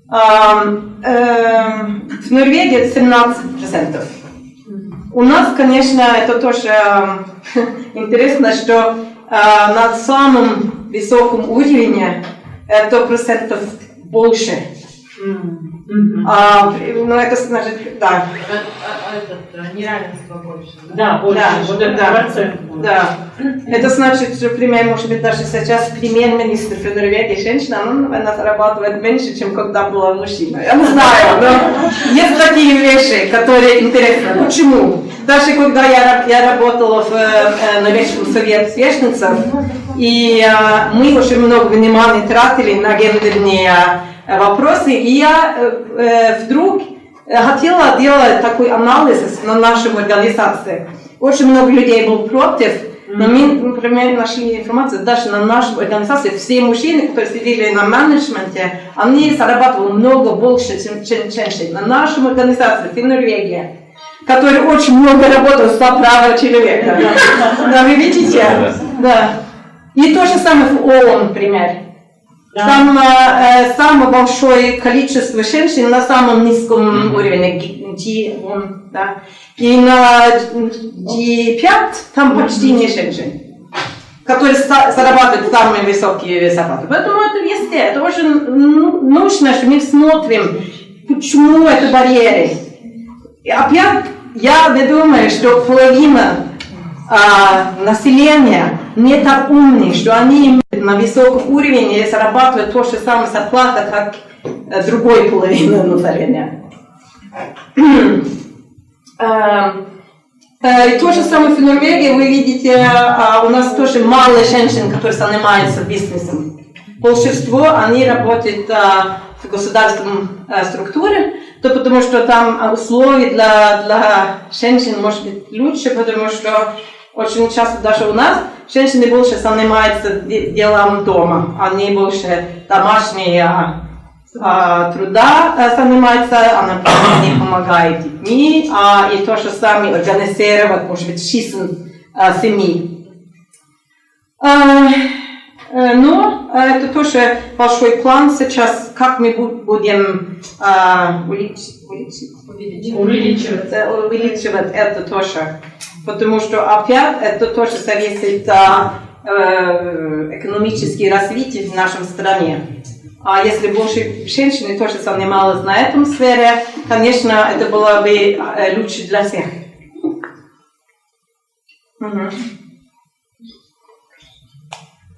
В Норвегии 17%. У нас, конечно, это тоже интересно, что на самом высоком уровне это процентов больше. Ну, это значит, да. Неравенство больше. Да, больше. Да, Вот этот да, процент больше. да. Это значит, что, например, может быть, даже сейчас премьер-министр в Норвегии женщина, она зарабатывает меньше, чем когда была мужчина. Я не знаю, но есть такие вещи, которые интересны. Почему? Даже когда я работала в Норвежском совете сверстниц, и мы очень много внимания тратили на гендерные вопросы, и я вдруг хотела делать такой анализ на нашей организации. Очень много людей было против, но мы, например, нашли информацию, даже на нашей организации все мужчины, которые сидели на менеджменте, они зарабатывали много больше, чем женщины. На нашей организации в Норвегии, которая очень много работает за права человека. Да, вы видите? Да. И то же самое в ООН, например. Там самое большое количество женщин на самом низком уровне, G1, да. И на G5 там почти не женщин, которые зарабатывают самые высокие зарплаты. Поэтому это везде, это очень нужно, что мы смотрим, почему это барьеры. И опять я не думаю, что половина населения не так умны, что они на высоком уровне зарабатывают то же самое зарплата, как другой половина населения. И то же самое в Норвегии, вы видите, у нас тоже мало женщин, которые занимаются бизнесом. Большинство, они работают в государственной структуре, то потому что там условия для женщин может быть лучше, потому что очень часто даже у нас женщины больше занимаются делом дома, они больше домашние труда занимаются, она не помогает детьми, и то же самое организировать, может быть, жизнь семьи. Но это тоже большой план сейчас, как мы будем увеличивать это тоже. Потому что опять это тоже зависит от экономического развития в нашей стране. А если больше женщин тоже занималась на этом сфере, конечно, это было бы лучше для всех.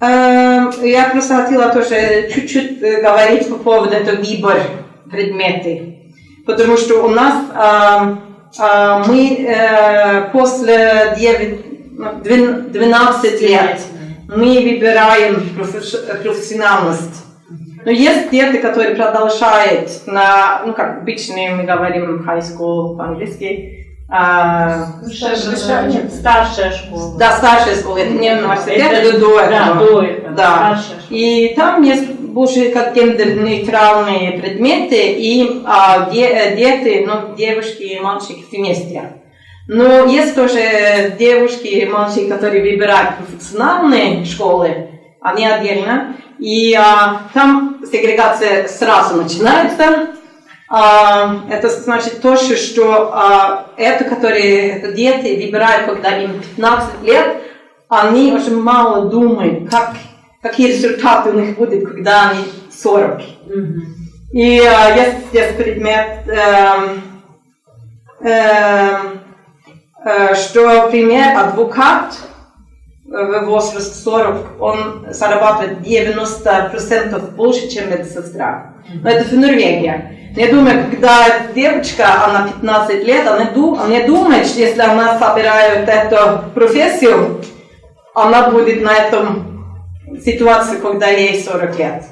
Я просто хотела тоже чуть-чуть говорить по поводу этого выбора предметов. Потому что у нас мы после 12 лет мы выбираем профессиональность. Но есть дети, которые продолжают на, как обычно мы говорим high school по-английски. Старшая школа. Да, старшая школа, это не университет, это до этого. Да, до этого. Да. И там есть больше как гендерно-нейтральные предметы, и дети, девушки и мальчики вместе. Но есть тоже девушки и мальчики, которые выбирают профессиональные школы, они отдельно. И там сегрегация сразу начинается. Это значит то, что которые дети выбирают, когда им 15 лет, они очень мало думают, какие результаты у них будут, когда они 40. И есть предмет, что, например, адвокат в возраст 40, он зарабатывает 90% больше, чем медсестра. Но это в Норвегии. Я думаю, когда девочка, она 15 лет, она думает, что если она собирает эту профессию, она будет на этом ситуации, когда ей 40 лет.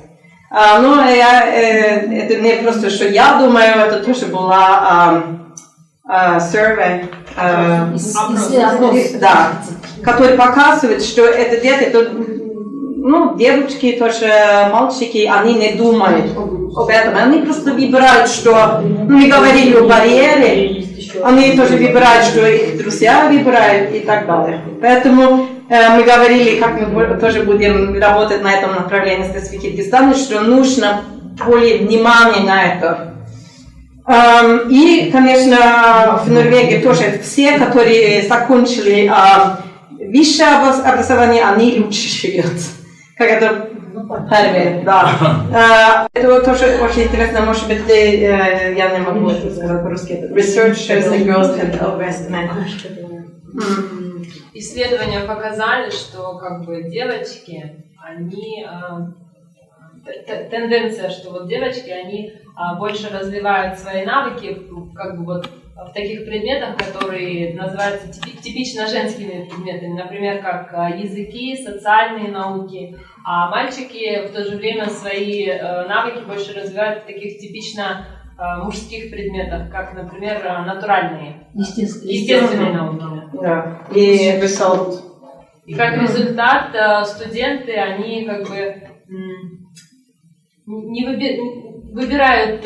Но это не просто, что я думаю, это тоже была survey, да, который показывает, что это где-то, ну, девочки, тоже мальчики, они не думают об этом, они просто выбирают, что, мы говорили о барьере, они тоже выбирают, что их друзья выбирают и так далее. Поэтому мы говорили, как мы тоже будем работать на этом направлении с Узбекистаном, что нужно более внимания на это. И, конечно, в Норвегии тоже все, которые закончили высшее образование, они лучше живут. Как это первое, да. Это тоже очень интересно, может быть, я не могу это сказать по-русски. Research shows that girls can overestimate. Исследования показали, что как бы девочки, они тенденция, что вот девочки, они больше развивают свои навыки, как бы вот в таких предметах, которые называются типично женскими предметами, например, как языки, социальные науки, а мальчики в то же время свои навыки больше развивают в таких типично мужских предметах, как, например, натуральные, естественные науки. Да. И result. И как результат студенты, они как бы не выбирают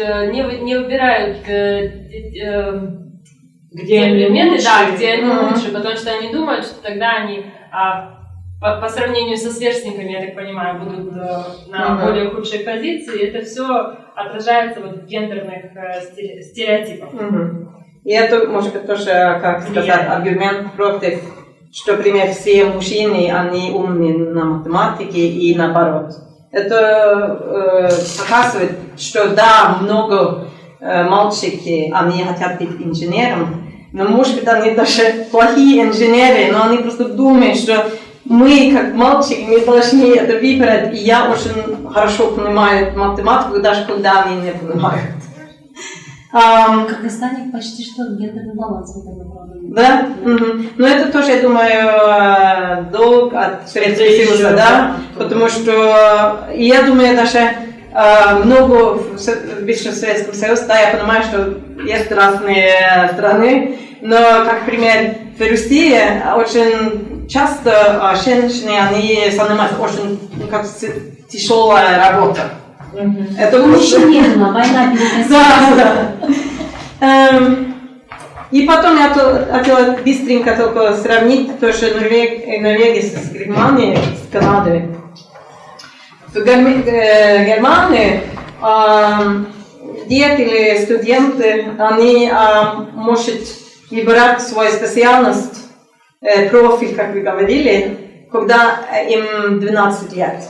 где они лучше, да, где они лучше, потому что они думают, что тогда они по сравнению со сверстниками, я так понимаю, будут на более худшей позиции. Это все отражается вот в гендерных стереотипах. И это, может быть, тоже, как сказать, аргумент против, что, например, все мужчины, они умные на математике и наоборот. Это показывает, что да, много мальчики, они хотят быть инженером, но, может быть, они даже плохие инженеры, но они просто думают, что мы, как мальчики, мы должны это выбрать, и я очень хорошо понимаю математику, даже когда они не понимают. В Кыргызстане почти что гендерный баланс в этом направлении. Да? Но это тоже, я думаю, долг от Советского Союза, да? Потому что, я думаю, даже много в бывшем Советском Союзе, да, я понимаю, что есть разные страны, но, как пример, в России очень часто женщины, они занимаются очень тяжелая работа. Это очень нервно, война перекосила. Да. И потом я хотела быстренько только сравнить то, что Норвегия с Германией, с Канадой. В Германии дети или студенты, они могут выбирать свою специальность, профиль, как вы говорили, когда им 12 лет,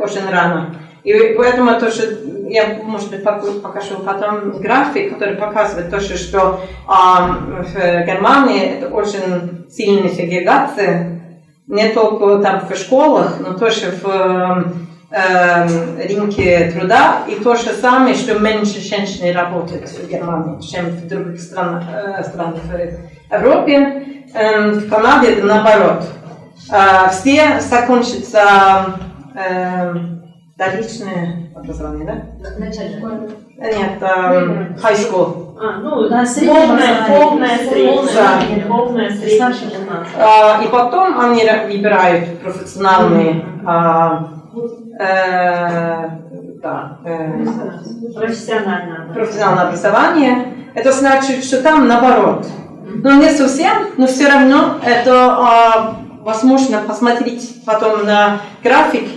очень рано. И поэтому тоже, я, может быть, покажу потом график, который показывает то, что в Германии это очень сильная сегрегация, не только там в школах, но тоже в рынке труда, и то же самое, что меньше женщин работает в Германии, чем в других странах в Европе. В Канаде это наоборот. Все закончатся вторичное образование, да? Начальное. Нет, high school. Да, полное среднее. И потом они выбирают профессиональные профессиональное образование. Это значит, что там наоборот. Но не совсем, но все равно это возможно посмотреть потом на график,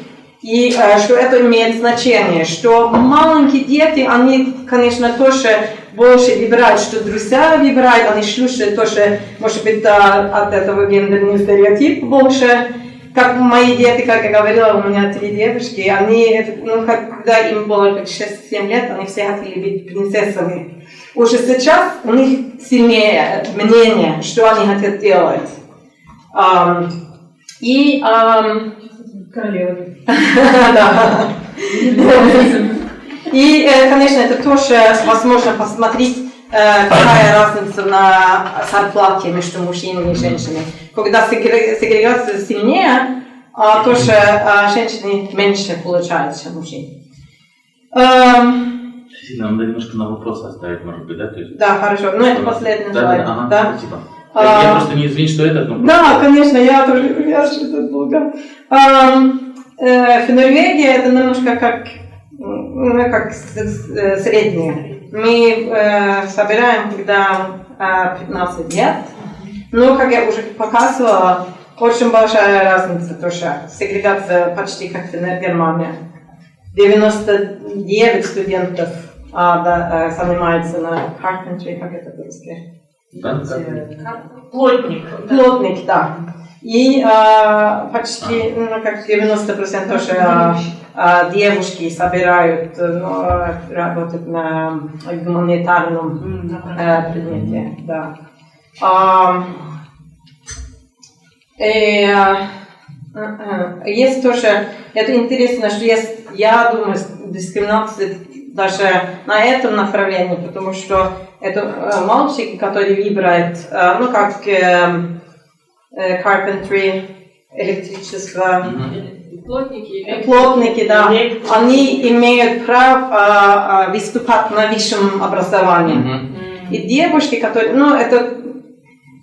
и что это имеет значение, что маленькие дети, они, конечно, тоже больше выбирают, что друзья выбирают, они слушают тоже, может быть, от этого гендерного стереотипа больше. Как мои дети, как я говорила, у меня 3 девушки, они, когда им было 6-7 лет, они все хотели быть принцессами. Уже сейчас у них сильнее мнение, что они хотят делать. И Королева. да. И, конечно, это тоже возможно посмотреть, какая разница на зарплате между мужчинами и женщинами. Когда сегрегация сильнее, тоже женщины меньше получают, чем мужчины. Нам надо немножко на вопрос оставить, может быть, да? То есть... Да, хорошо. Ну, это последний слайд. Ага, Да? спасибо. Я просто не извини, что это. Но... Да, конечно, я тоже это долго. В Норвегии это немножко как среднее. Мы собираем, когда 15 лет. Но, как я уже показывала, очень большая разница тоже. Сегрегация почти как в Германии. 99 студентов занимаются на carpentry, как это по-русски? Плотник. Плотник, да. И почти как 90% тоже девушки собирают, работают на гуманитарном предмете. Да. Есть тоже, это интересно, что есть, я думаю, дискриминация даже на этом направлении, потому что это мальчик, который выбирает, как carpentry, электричество, плотники, да, они имеют право выступать на высшем образовании. И девушки, которые, это,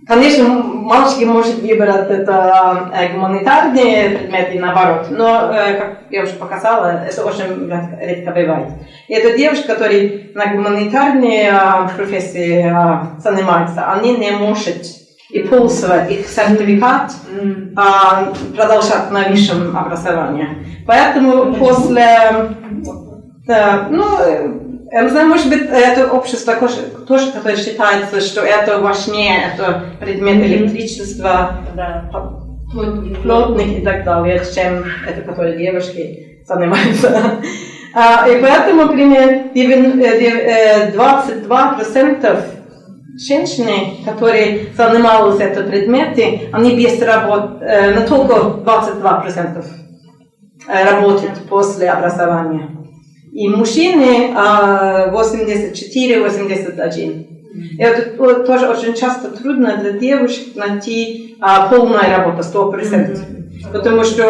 конечно, мальчики могут выбрать это гуманитарные предметы, наоборот, но, как я уже показала, это очень редко бывает. И это девушки, которые на гуманитарные профессии занимаются, они не могут и пользовать их сертификат, продолжать на высшем образовании. Поэтому после, я не знаю, может быть, это общество тоже, которое считается, что это важнее, это предмет электричества, плотник и так далее, чем это, которые девушки занимаются. И поэтому, например, 22% женщин, которые занимались этим предметом, они без работы, но только 22% работают после образования. И мужчины 84-81. Это тоже очень часто трудно для девушек найти полную работу, 100%. Потому что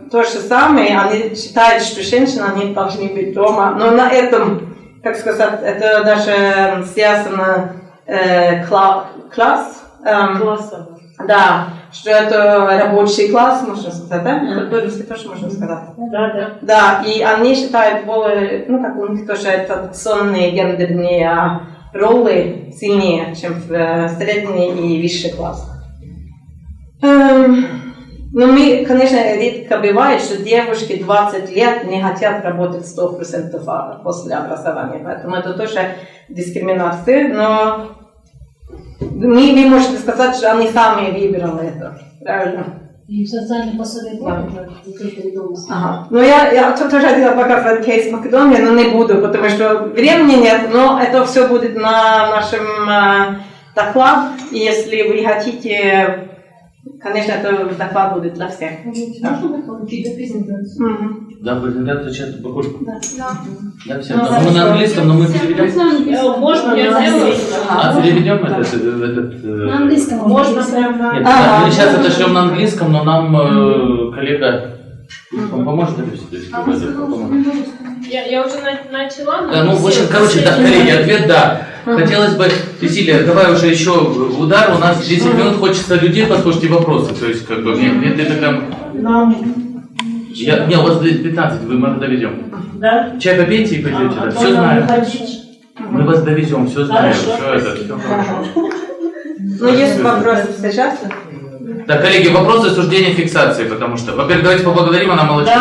то же самое, они считают, что женщины они должны быть дома. Но на этом, как сказать, это даже связано класс. Да, что это рабочий класс, можно сказать, да? По-русски тоже можно сказать. Да, и они считают более, у них тоже традиционные гендерные роли сильнее, чем в средний и высший класс. Но мы, конечно, редко бывает, что девушки 20 лет не хотят работать 100% после образования, поэтому это тоже дискриминация, но вы можете сказать, что они сами выбрали это, правильно? И социальные пособия закрытые дома. Ага. Ну, я тоже хотела показать кейс Македонии, но не буду, потому что времени нет, но это все будет на нашем докладе, и если вы хотите, конечно, это доклад будет для всех. Можно получить презентацию? Да, презентацию сейчас покажу. Да. Да, всем. Мы на английском, но мы переведем. Можно я сделаю? Переведем этот. На английском. Можно прям на... Нет, мы сейчас это шлем на английском, но нам коллега поможет это все. Я уже начала. Да, в общем, да, коллеги, ответ да. Хотелось бы, Сесилия, давай уже еще удар, у нас 10 минут, хочется людей послушать и вопросы. То есть, мне прям... Не, у вас 15, мы довезем. Да? Чай попейте и пойдете, да, все знаем. Мы вас довезем, все знаем, все хорошо. Ну, есть вопросы сейчас? Да, коллеги, вопросы, суждения, фиксации, потому что, во-первых, давайте поблагодарим, она молодец.